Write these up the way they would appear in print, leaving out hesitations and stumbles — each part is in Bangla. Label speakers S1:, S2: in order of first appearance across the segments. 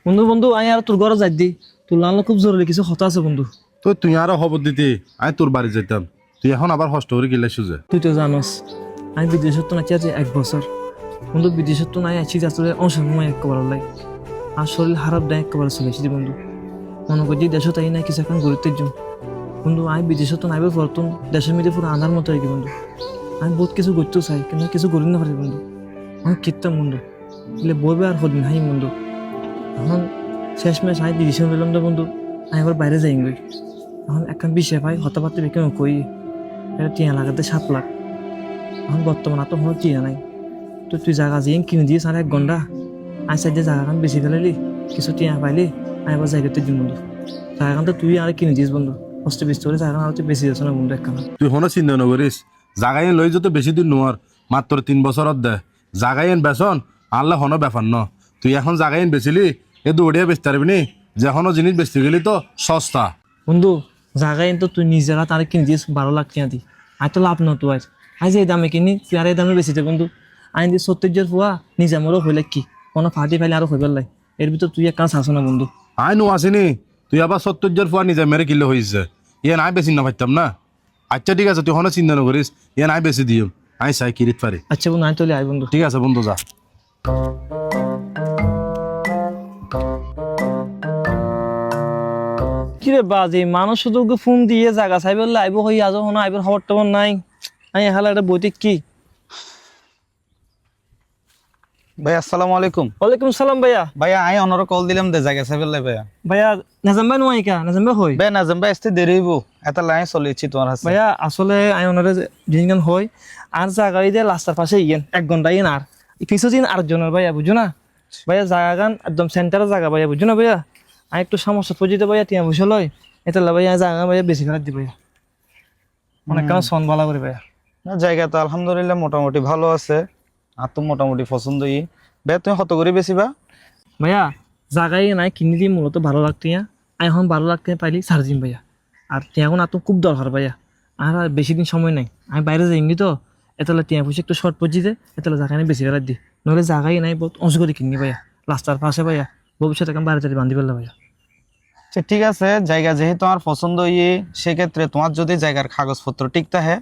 S1: বন্ধু বন্ধু আই আর তোর ঘরে যাই দি তোর লাল খুব জরুরি কিছু কথা আছে বন্ধু।
S2: তুই আরো খবর দিতি আমি তোর বাড়ি যেতাম, তুই এখন আবার হস্ত করে গেলে সুজে।
S1: তুই তো জানোস আমি বিদেশত তো নাকি আছে 1 বছর। বন্ধু বিদেশত তো নাই আছি আসলে অসময় একেবারে লাই আর শরীর খারাপ দেয় একেবারে চলে এসেছি বন্ধু। মনে করছি দেশত আই নাই কিছু এখন ঘুরতে যাম বন্ধু। আমি বিদেশত তো নাইবে পড়তুম দেশের মধ্যে পুরো আনার মতো আর কি বন্ধু। আমি বহুত কিছু করতেও চাই কিন্তু কিছু করি না পারি বন্ধু। আমি কিনতাম বন্ধু বলে বলবে আর হদিন হাই বন্ধু। এখন শেষমেশ আমি ডিসিশন নিলাম তো বন্ধু আমি এবার বাইরে যাই গই। এখন একখান বিষয় ভাই হতাপাতি বেকে কই এটা 3 লাখ 7 লাখ। এখন বর্তমান তো কোনো টিয়া নাই। তো তুই জায়গা যে কিনে দিয়েছ আর 1 ঘন্টা আমি চাই যে জায়গাখান বেশি ফেলালি কিছু টিয়া পাইলি আমি এবার জায়গাতে দিন বন্ধু। জায়গাখান তো তুই আর কিনে দিস বন্ধু কষ্ট বেশি করে জায়গা আর বেশি যাচ্ছে না বন্ধু একখানা।
S2: তুই হনো চিন্তা নকরিস, জাগাই লই যত বেশি দিন নোয়ার মাত্র 3 বছরত দে জাগাই বেচন আনলে হনো ব্যাপার ন। তুই এখন জাগাই বেচিলি এ দৌড়িয়া বেচতে পারবি নি, যে কোনো জিনিস বেচতে গেলি তো সস্তা।
S1: বন্ধু জায়গায় তো তুই নিজেরা তার কিনে দিস 12 লাখ টাকা দি আর তো লাভ নতো আজ আজ এই দামে কিনি তুই আর এই দামে বেশিতে বন্ধু। আইন দিয়ে 70 ফুয়া নিজে আমারও হইলে কি কোনো ফাটি ফাইলে আরো হইবার লাই এর ভিতর তুই এক কাজ আসো না বন্ধু।
S2: আই নো আসিনি তুই আবার 70 ফুয়া নিজে মেরে কিলো হয়েছে ইয়ে নাই বেশি না পারতাম না। আচ্ছা ঠিক আছে তুই হনো চিন্তা নকরিস, ইয়ে নাই বেশি দিও আই চাই কিরিত পারি।
S1: আচ্ছা বন্ধু আই চলে আয় বন্ধু।
S2: ঠিক আছে বন্ধু যা।
S1: কিরে বাজে মানুষ শুধু ফোন দিয়ে জায়গা চাইবে আইব হই আজ হনো আইবার খবর টবর নাই। আমি এখানে একটা বইতে কি
S3: ভাই আসসালামু আলাইকুম।
S1: ওয়ালাইকুম সালাম ভাইয়া।
S3: ভাইয়া আই অনর কল দিলাম দে জায়গা সাইবেল ভাইয়া।
S1: ভাইয়া নাজাম ভাই নয় কা নাজাম ভাই হই
S3: ভাই নাজম ভাই আসতে দেরি হইব এটা লাইন চলেছি তোমার হাতে।
S1: ভাইয়া আসলে আই ওনারে জিনগান হই আর জায়গা দিয়ে রাস্তার পাশে ইয়েন 1 ঘন্টা ইয়েন আর কিছুদিন আরেকজনের ভাইয়া বুঝো না ভাইয়া জায়গাগান একদম সেন্টারের জায়গা ভাইয়া বুঝো না ভাইয়া। আমি একটু সমস্যা পড়িতে ভাইয়া টিয়া বুঝে লয় এটা ভাইয়া জায়গা ভাইয়া বেশি ফেলার দি ভাইয়া অনেক কেন সন বালা করে ভাইয়া।
S3: না জায়গা তো আলহামদুলিল্লাহ মোটামুটি ভালো আছে আর তো মোটামুটি পছন্দই। ভাই তুমি কত করে বেশিবা?
S1: ভাইয়া জায়গায় নাই কিনে দিয়ে মূলত 12 লাখ টিয়া আমি এখন 12 লাখ টিয়া পাইলি ছাড় দিন ভাইয়া। আর টিয়া এখন আর তো খুব দরকার ভাইয়া আর বেশি দিন সময় নাই আমি বাইরে যাইনি তো এতলা টিয়া পয়সা একটু শর্ট পড়ছি এতলা জায়গা নেই বেশি ফেলার দি নহলে জায়গায় নাই বহুত অংশ করে কিনি ভাইয়া রাস্তার পাশে ভাইয়া ভবিষ্যতে আমি বাড়ি বান্ধি ফেললে ভাইয়া।
S3: আচ্ছা ঠিক আছে জায়গা যেহেতু তোমার পছন্দ সেক্ষেত্রে তোমার যদি জায়গার কাগজপত্র ঠিক থাকে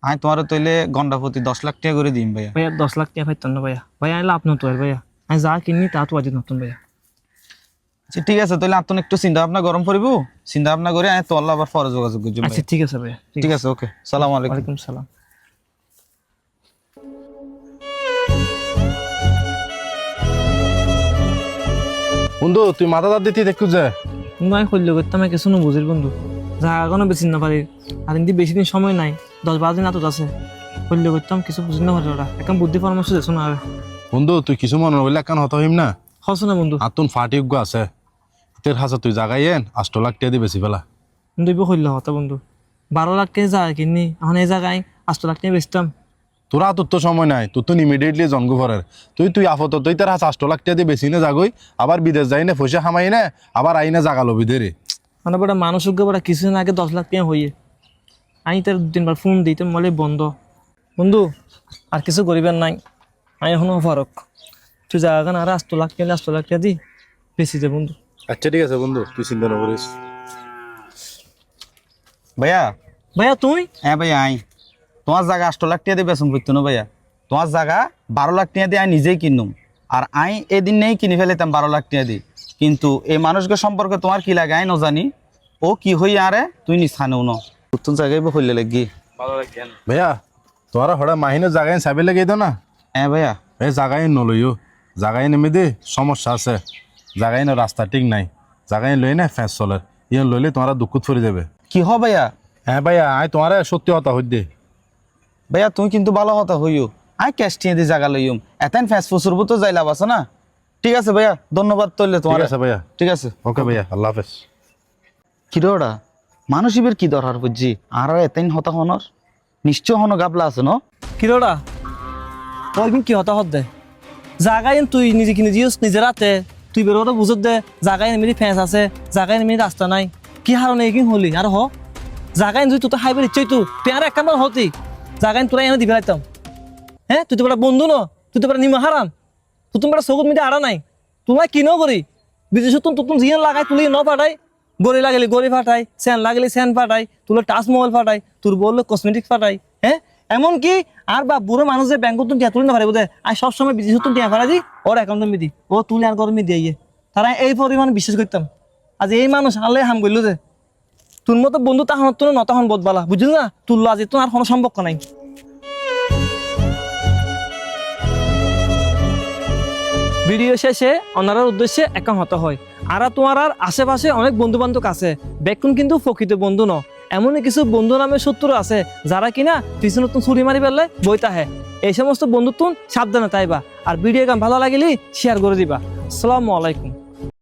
S3: আমি তোমার তৈলে গন্ডা প্রতি 10 লাখ টাকা করে দিম ভাইয়া।
S1: ভাইয়া 10 লাখ টাকা পাইতাম না ভাইয়া ভাইয়া আমি লাভ নতো আর ভাইয়া আমি যা কিনি তা তো আজ নতুন ভাইয়া।
S3: আচ্ছা ঠিক আছে তাহলে আপনি একটু চিন্তা ভাবনা গরম পড়িব, চিন্তা ভাবনা করে আমি তো আল্লাহ আবার পরে যোগাযোগ করছি।
S1: আচ্ছা ঠিক আছে ভাইয়া
S3: ঠিক আছে ওকে সালাম আলাইকুম।
S1: ওয়ালাইকুম সালাম।
S2: বন্ধু তুই মাথা দাঁত দিতি দেখু যে
S1: বন্ধু আমি করলে করতাম কিছু না বুঝির বন্ধু জায়গা কোনো বেশি না পারি আর কিন্তু বেশি দিন সময় নাই 10-12 দিন আতত আছে করলে করতাম কিছু বুঝি না পারি ওরা এখন বুদ্ধি পরামর্শ দেছো না আর
S2: বন্ধু তুই কিছু মনে হইলে কেন হত হইম না
S1: হসো না বন্ধু
S2: আতুন ফাটিজ্ঞ আছে তোর হাসা তুই জাগাই এন 8 লাখ টাকা দিয়ে বেশি ফেলা।
S1: বন্ধু ইবো করলে হতো বন্ধু 12 লাখ টাকা জায়গা কিনি এখন এই জায়গায় 8 লাখ টাকা বেচতাম।
S2: তোরা তোর তো সময় নাই, তোর তো ইমিডিয়েটলি জন্ম ভরের তুই আফত তুই তার হাস 8 লাখ টাকা দিয়ে বেশি না যাগই আবার বিদেশ যাই না পয়সা খামাই না আবার আইনা জাগা লবি দেরে
S1: মানে বড় মানসিক বড় কিছুদিন আগে 10 লাখ টাকা হইয়ে আমি তার 2-3 বার ফোন দিই তো বলে বন্ধ। বন্ধু আর কিছু করিবার নাই আমি এখনো ফারক তুই জায়গা আর 8 লাখ টাকা 8 লাখ টাকা দি বেশি দে বন্ধু।
S2: আচ্ছা ঠিক আছে বন্ধু তুই চিন্তা না করিস।
S3: ভাইয়া
S1: ভাইয়া তুই
S3: হ্যাঁ ভাইয়া আই তোমার জায়গা 8 লাখ টাকা দিয়ে বেতন করতো না ভাইয়া, তোমার জায়গা 12 লাখ টাকা দিয়ে আমি নিজেই কিনুম আর আই এদিন নেই কিনে ফেলেতাম 12 লাখ টাকা দিয়ে। কিন্তু এই মানুষকে সম্পর্কে তোমার কি লাগে আই ন জানি ও কি হই আরে তুই নিছানেও ন নতুন জায়গায় হইলে লাগি।
S2: ভাইয়া তোরা হঠাৎ মাহিনে জাগাই চাবি লেগে তো না।
S3: হ্যাঁ ভাইয়া
S2: এই জাগাই নলইও জাগাই নেমে দে সমস্যা আছে জাগাই না রাস্তা ঠিক নাই জাগাই লই না ফ্যাঁস চলে ইয়ে লইলে তোমরা দুঃখত ফরে যাবে।
S3: কি হ ভাইয়া?
S2: হ্যাঁ ভাইয়া আই তোমার সত্যি কথা হই দে
S3: ভাইয়া তুমি কিন্তু ভালো কথা হইও আই ক্যাশ টিয়ে দিয়ে জায়গা লইম এতেন ফ্যাস ফুসুর তো যাই লাভ আছে না। ঠিক আছে ভাইয়া ধন্যবাদ তৈলে তোমার।
S2: ঠিক আছে ভাইয়া
S3: ঠিক আছে
S2: ওকে ভাইয়া আল্লাহ হাফেজ।
S3: কিরোড়া মানুষ ইবের কি দরকার বুঝছি আর এতেন হতা হনর নিশ্চয় হন গাবলা আছে ন
S1: কিরোড়া ওই কি হতাহত দে জাগায় তুই নিজে কিনে দিস নিজে রাতে তুই বেরোটা বুঝত দে জাগায় এমনি ফেঁস আছে জাগায় এমনি রাস্তা নাই কি হারণে এগিয়ে হলি আর হ জাগায় তুই তো খাইবার ইচ্ছাই তুই আর একবার হতি জাগায় তোরা এনে দিবে রাখতাম। হ্যাঁ তুই তো বড় বন্ধু ন তুই তো বড় নিমা হারাম তুই তো বড় চকুত মিটে আড়া নাই তোমার কিনো করি বিদেশত তুতুন জিয়ান লাগাই তুলি ন পাঠাই গড়ি লাগিলে গড়ি ফাটাই স্যান লাগিলে স্যান ফাটাই তুলো টাচ মোবাইল ফাটাই তোর বললো কসমেটিক ফাটাই হ্যাঁ এমনকি আর বা বুড়ো মানুষ যে ব্যাংক তুন টিয়া তুলি না পারে বোধ আর সবসময় বিদেশত টিয়া ফাটা দি ওর অ্যাকাউন্টে মিদি ও তুলি আর গরমে দিয়ে তারা এই পরিমাণ বিশ্বাস করতাম আজ এই মানুষ আল্লাহ হাম করলো যে তোর মতো বন্ধু তখন তো ন তখন বোধবালা বুঝলি না তুললো আজ তো আর কোনো সম্পর্ক নাই ভিডিও শেষে ওনারার উদ্দেশ্যে একা হতে হয় আর তোমার আর আশেপাশে অনেক বন্ধু বান্ধব আছে বেকুন কিন্তু প্রকৃত বন্ধু ন এমনই কিছু বন্ধু নামে শত্রু আছে যারা কিনা পিছনে তুমি ছুরি মারি পেলে বইতা হে এই সমস্ত বন্ধু তুমি সাবধানে তাইবা আর ভিডিও গান ভালো লাগিলে শেয়ার করে দিবা আসসালামু আলাইকুম